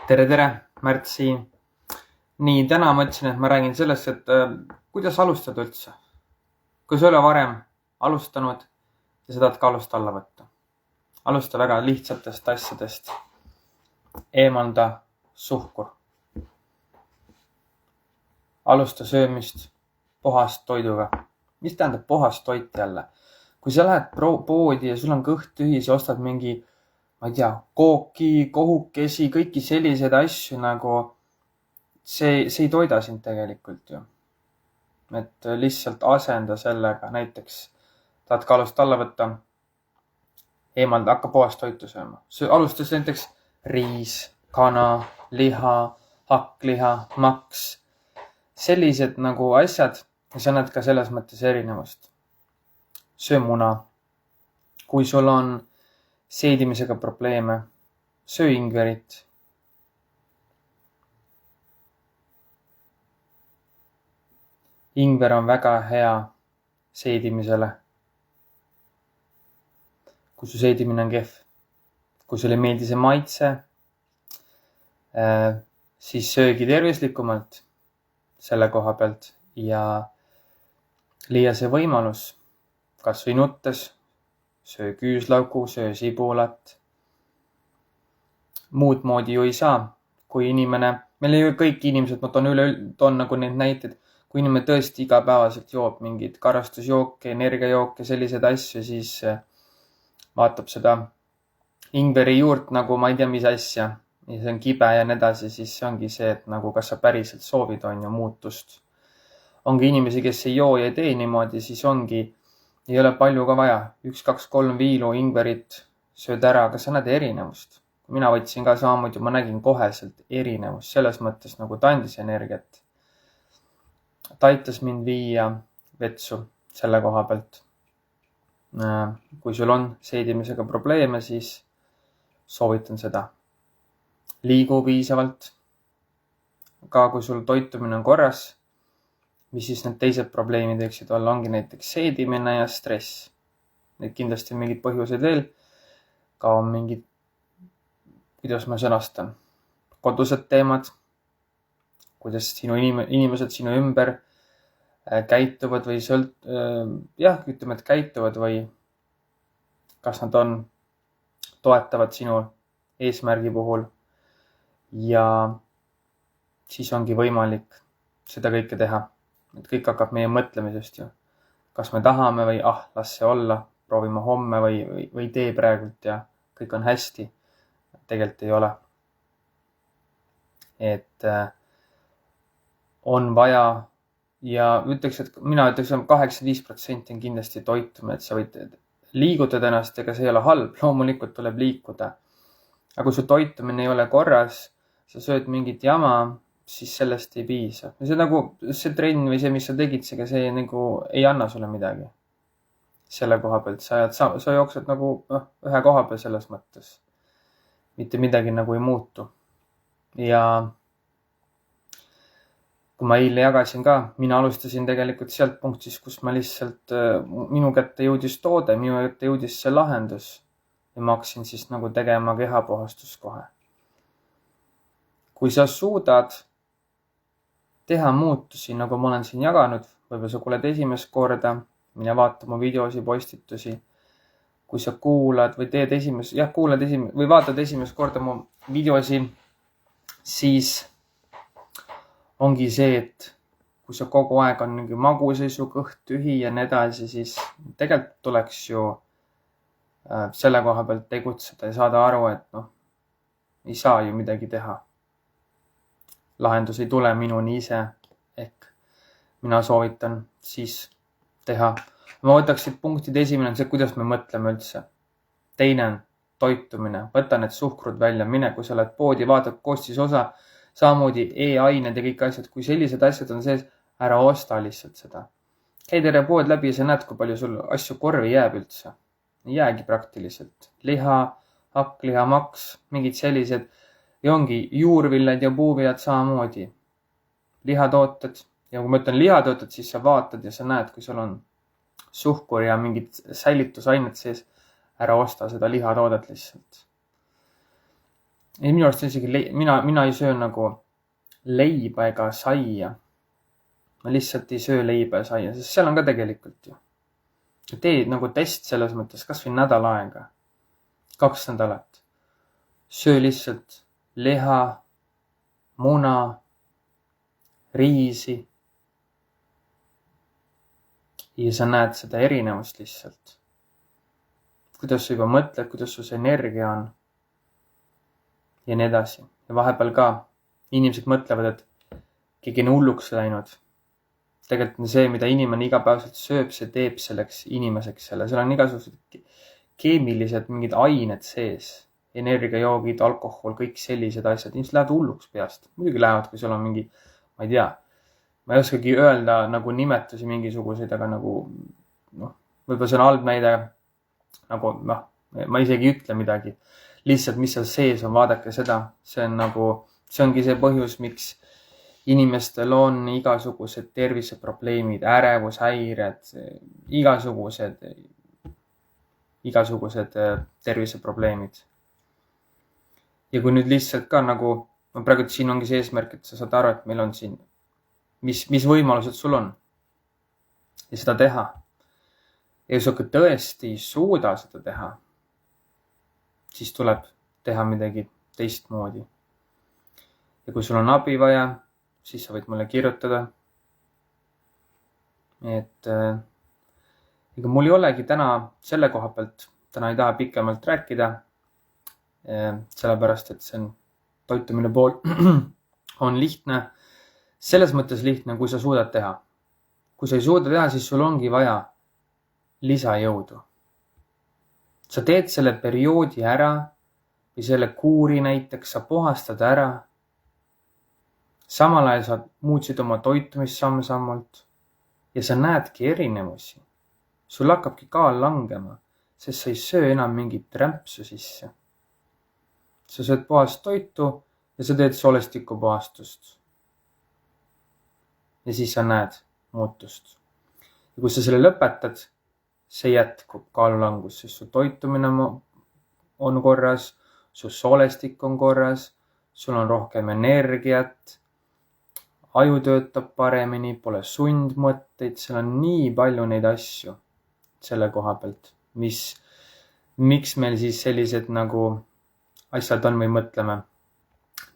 Tere, Märt siin. Nii, täna mõtlesin, et ma räägin sellest, et kuidas alustada üldse. Kui sa ei ole varem alustanud ja sa tahad ka alust alla võtta. Alusta väga lihtsatest asjadest. Eemalda suhkur. Alusta söömist puhast toiduga. Mis tähendab puhast toit jälle? Kui sa lähed poodi ja sul on kõht tühi, sa ostad mingi, ma ei tea, kooki, kohukesi, kõiki selliseid asju nagu see ei toida sind tegelikult ju. Et lihtsalt asenda sellega, näiteks tahad ka alust alla võtta, eemalda, hakka puhast toitu sööma. Alustas näiteks riis, kana, liha, hakkliha, maks. Sellised nagu asjad ja sa näed ka selles mõttes erinevust. Söö muna. Kui sul on seedimisega probleeme, söö ingverit. Ingver on väga hea seedimisele. Kui su seedimine on kehv. Kui sulle ei meeldi see maitse, siis söögi tervislikumalt selle koha pealt ja leia see võimalus. Kas või nuttes, söö küüslaugu, söö sibulat. Muud moodi ju ei saa. Kui inimene, meil ju kõik inimesed, ma toon nagu neid näiteid, kui inimene tõesti igapäevaselt joob mingid karastusjooke, energiajooke, sellised asju, siis vaatab seda ingveri juurt nagu ma ei tea mis asja ja see on kibe ja nii edasi, siis see ongi see, et nagu kas sa päriselt soovid on ju muutust. Ongi inimesi, kes ei joo ja ei tee niimoodi, siis ongi, ei ole palju ka vaja. 1, 2, 3 viilu ingverit sööd ära, kas sa näed erinevust? Mina võtsin ka samamoodi, ma nägin koheselt erinevust, selles mõttes nagu ta andis energiat. Ta aitas mind viia vetsu selle koha pealt. Kui sul on seedimisega probleeme, siis soovitan seda. Liigu piisavalt. Ka kui sul toitumine on korras, mis siis need teised probleemid võiksid olla, ongi näiteks seedimine ja stress. Need kindlasti on mingid põhjused veel. Ka on mingid, kuidas ma sõnastan, kodused teemad, kuidas sinu inimesed sinu ümber käituvad või ütleme, et käituvad või kas nad toetavad sinu eesmärgi puhul ja siis ongi võimalik seda kõike teha. Et kõik hakkab meie mõtlemisest ju. Kas me tahame või las see olla, proovime homme või tee praegult ja kõik on hästi. Tegelikult ei ole. Et on vaja ja mina ütleks, 85% on kindlasti toitumine, et sa võid liigutada ennast, ega see ei ole halb, loomulikult tuleb liikuda. Aga kui su toitumine ei ole korras, sa sööd mingit jama, siis sellest ei piisa. See nagu see trenn või see, mis sa tegid, see nagu ei anna sulle midagi. Selle koha pealt sa jooksed nagu ühe koha peal selles mõttes. Mitte midagi nagu ei muutu. Ja kui ma eile jagasin ka, mina alustasin tegelikult sealt punktis, kus ma lihtsalt, minu kätte jõudis toode, minu kätte jõudis see lahendus ja ma hakkasin siis nagu tegema kehapuhastust kohe. Kui sa suudad teha muutusi, nagu ma olen siin jaganud, võib-olla sa kuuled esimest korda, mine vaata mu videosi, postitusi. Kui sa kuulad või või vaatad esimest korda mu videosi, siis ongi see, et kui sa kogu aeg on mingi maguseisu, kõht tühi ja nii edasi, siis tegelikult tuleks ju selle koha pealt tegutseda ja saada aru, et ei saa ju midagi teha. Lahendus ei tule minuni ise, ehk mina soovitan siis teha. Ma võtaks siit punktid, esimene on see, kuidas me mõtleme üldse. Teine on toitumine, võta need suhkrud välja, mine, kui sa oled poodi, vaatad koostisosa, samamoodi e-ained ja kõik asjad, kui sellised asjad on sees, ära osta lihtsalt seda. Käi terve pood läbi ja sa näed, kui palju sul asju korvi jääb üldse. Ei jäägi praktiliselt. Liha, hakkliha, maks, mingid sellised ja ongi juurvillad ja puuviljad samamoodi. Lihatooted ja kui ma ütlen lihatooted, siis sa vaatad ja sa näed, kui sul on suhkur ja mingid säilitusained sees, ära osta seda lihatoodet lihtsalt. minu arust isegi mina ei söö nagu leiba ega saia. Ma lihtsalt ei söö leiba ja saia, sest seal on ka tegelikult ju. Tee nagu test selles mõttes kas või nädal aega, 2 nädalat. Söö lihtsalt liha, muna, riisi. Ja sa näed seda erinevust lihtsalt. Kuidas sa juba mõtled, kuidas sul see energia on. Ja nii edasi. Ja vahepeal ka inimesed mõtlevad, et keegi on hulluks läinud. Tegelikult on see, mida inimene igapäevaselt sööb, see teeb selleks inimeseks selle. Seal on igasugused keemilised mingid ained sees. Energiajoogid, alkohol, kõik sellised asjad. Inimesed lähevad hulluks peast. Muidugi lähevad, kui sul on mingi, ma ei tea, ma ei oskagi öelda nagu nimetusi mingisuguseid, aga nagu, võib-olla see on halb näide, nagu, ma isegi ei ütle midagi. Lihtsalt, mis seal sees on, vaadake seda. See ongi see põhjus, miks inimestel on igasugused terviseprobleemid, ärevushäired, igasugused terviseprobleemid. Ja kui nüüd lihtsalt ka nagu, praegu siin ongi see eesmärk, et sa saad aru, et meil on siin, mis võimalused sul on ja seda teha. Ja kui sa tõesti ei suuda seda teha, siis tuleb teha midagi teistmoodi. Ja kui sul on abi vaja, siis sa võid mulle kirjutada. Et ega mul ei olegi täna selle koha pealt, täna ei taha pikemalt rääkida, sellepärast, et see on toitumine pool on lihtne. Selles mõttes lihtne, kui sa suudad teha. Kui sa ei suuda teha, siis sul ongi vaja lisajõudu. Sa teed selle perioodi ära või selle kuuri näiteks, sa puhastad ära. Samal ajal sa muutsid oma toitumist samm-sammalt ja sa näedki erinevusi. Sul hakkabki kaal langema, sest sa ei söö enam mingit rämpsu sisse. Sa sööd puhast toitu ja sa teed soolestiku puhastust. Ja siis sa näed muutust. Ja kui sa selle lõpetad, see jätkub kaalulangus, sest su toitumine on korras, su soolestik on korras, sul on rohkem energiat, aju töötab paremini, pole sundmõtteid, seal on nii palju neid asju selle koha pealt, miks meil siis sellised nagu asjad on või mõtleme.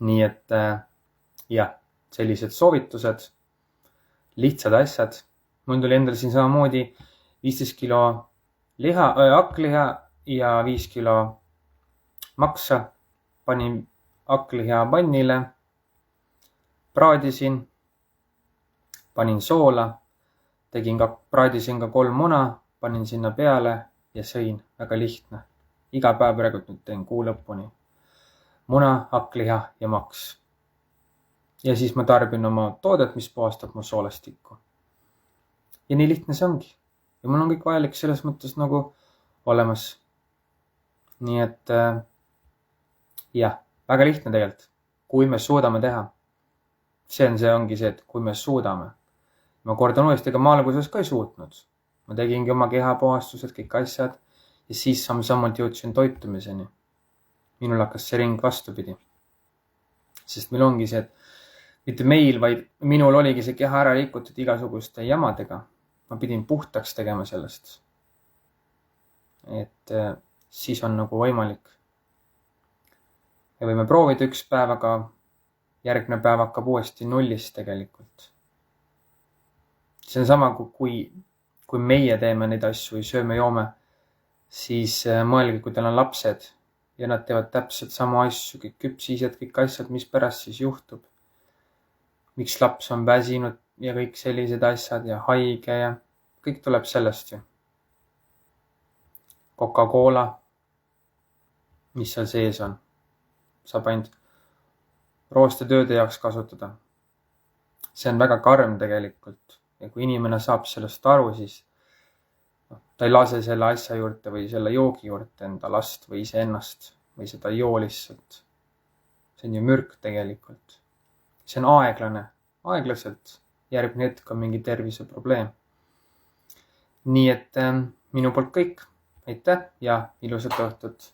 Nii et jah, sellised soovitused, lihtsad asjad. Mul tuli endal siin samamoodi 15 kilo hakkliha ja 5 kilo maksa. Panin hakkliha pannile, praadisin, panin soola, praadisin ka 3 muna, panin sinna peale ja sõin. Väga lihtne. Iga päev praegu nüüd teen kuu lõpuni. Muna, hakkliha ja maks. Ja siis ma tarbin oma toodet, mis puhastab mu soolestikku. Ja nii lihtne see ongi. Ja mul on kõik vajalik selles mõttes nagu olemas. Nii et jah, väga lihtne tegelikult, kui me suudame teha. See ongi see, et kui me suudame. Ma kordan uuesti, ega ma alguses ka ei suutnud. Ma tegingi oma kehapuhastused, kõik asjad ja siis sammalt jõudsin toitumiseni. Minul hakkas see ring vastupidi. Sest meil ongi see, et mitte meil, vaid minul oligi see keha ära rikutud igasuguste jamadega. Ma pidin puhtaks tegema sellest. Et siis on nagu võimalik. Ja võime proovida 1 päev, aga järgmine päev hakkab uuesti nullist tegelikult. See on sama, kui meie teeme neid asju või sööme-joome, siis mõelge, kui teil on lapsed ja nad teevad täpselt sama asju, kõik küpsised, kõik asjad, mis pärast siis juhtub. Miks laps on väsinud ja kõik sellised asjad ja haige ja kõik tuleb sellest ju. Coca-Cola, mis seal sees on, saab ainult roostetööde jaoks kasutada. See on väga karm tegelikult. Ja kui inimene saab sellest aru, siis ta ei lase selle asja juurde või selle joogi juurde enda last või iseennast või seda joo lihtsalt. See on ju mürk tegelikult. See on aeglane. Aeglaselt järgmine hetk on mingi terviseprobleem. Nii et minu poolt kõik. Aitäh ja ilusat õhtut!